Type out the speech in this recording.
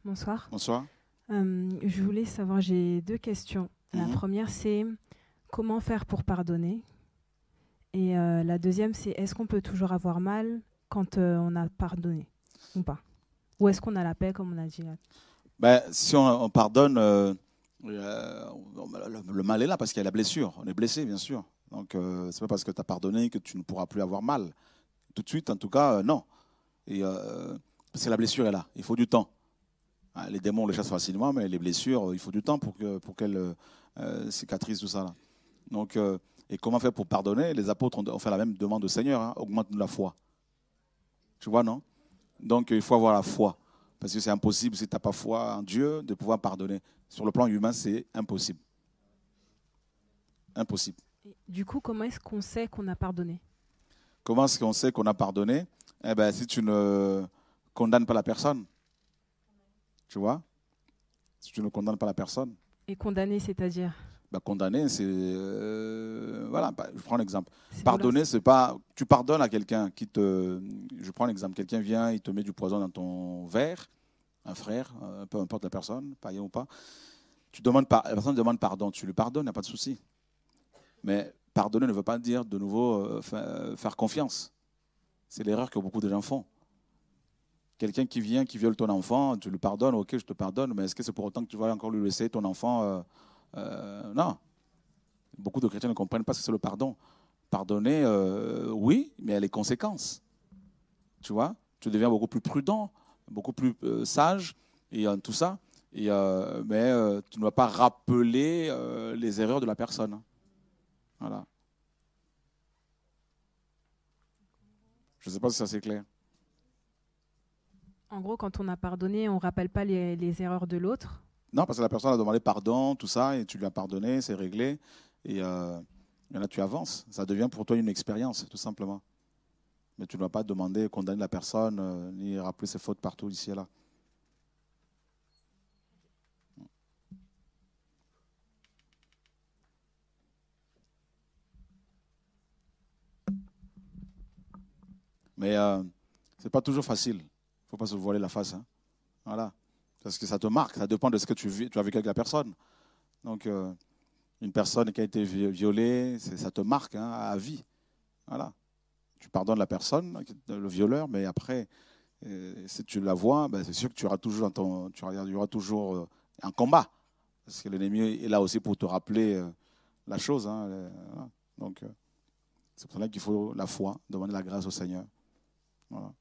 Bonsoir. Bonsoir. Je voulais savoir, j'ai deux questions. La Mhm. première, c'est comment faire pour pardonner? Et la deuxième, c'est est-ce qu'on peut toujours avoir mal quand on a pardonné ou pas? Ou est-ce qu'on a la paix, comme on a dit là? Ben, si on pardonne, euh, le mal est là parce qu'il y a la blessure. On est blessé, bien sûr. Donc, c'est pas parce que tu as pardonné que tu ne pourras plus avoir mal. Tout de suite, en tout cas, non. Et, parce que la blessure est là. Il faut du temps. Ah, les démons, on les chasse facilement, mais les blessures, il faut du temps pour qu'elles cicatrisent tout ça, là. Donc, et comment faire pour pardonner? Les apôtres ont fait la même demande au Seigneur, hein, augmente-nous la foi. Tu vois, non? Donc, il faut avoir la foi. Parce que c'est impossible, si tu n'as pas foi en Dieu, de pouvoir pardonner. Sur le plan humain, c'est impossible. Impossible. Et du coup, comment est-ce qu'on sait qu'on a pardonné? Comment est-ce qu'on sait qu'on a pardonné? Eh ben, si tu ne condamnes pas la personne, tu vois? Si tu ne condamnes pas la personne, Et condamner, c'est-à-dire, ben, condamner, c'est... voilà, bah, je prends l'exemple. c'est vouloir. Pardonner, c'est pas... Tu pardonnes à quelqu'un qui te... Je prends l'exemple. Quelqu'un vient, il te met du poison dans ton verre, un frère, peu importe la personne, païen ou pas. La personne demande pardon, tu lui pardonnes, il n'y a pas de souci. Mais pardonner ne veut pas dire de nouveau faire confiance. C'est l'erreur que beaucoup de gens font. Quelqu'un qui vient, qui viole ton enfant, tu lui pardonnes, ok, je te pardonne, mais est-ce que c'est pour autant que tu vas encore lui laisser ton enfant non. Beaucoup de chrétiens ne comprennent pas ce que c'est le pardon. Pardonner, oui, mais il y a les conséquences. Tu vois, tu deviens beaucoup plus prudent, beaucoup plus sage, et tout ça. Et, mais tu ne dois pas rappeler les erreurs de la personne. Voilà. Je ne sais pas si ça c'est clair. En gros, quand on a pardonné, on ne rappelle pas les erreurs de l'autre. Non, parce que la personne a demandé pardon, tout ça, et tu lui as pardonné, c'est réglé. Et là, tu avances. Ça devient pour toi une expérience, tout simplement. Mais tu ne dois pas demander, condamner la personne, ni rappeler ses fautes partout, ici et là. Mais c'est pas toujours facile. Il ne faut pas se voiler la face, hein. Voilà. Parce que ça te marque, ça dépend de ce que tu as vécu avec la personne. Donc, une personne qui a été violée, ça te marque, hein, à vie. Voilà. Tu pardonnes la personne, le violeur, mais après, si tu la vois, ben, c'est sûr que tu auras toujours, il y aura toujours un combat. Parce que l'ennemi est là aussi pour te rappeler la chose, hein, voilà. Donc, c'est pour cela qu'il faut la foi, demander la grâce au Seigneur. Voilà.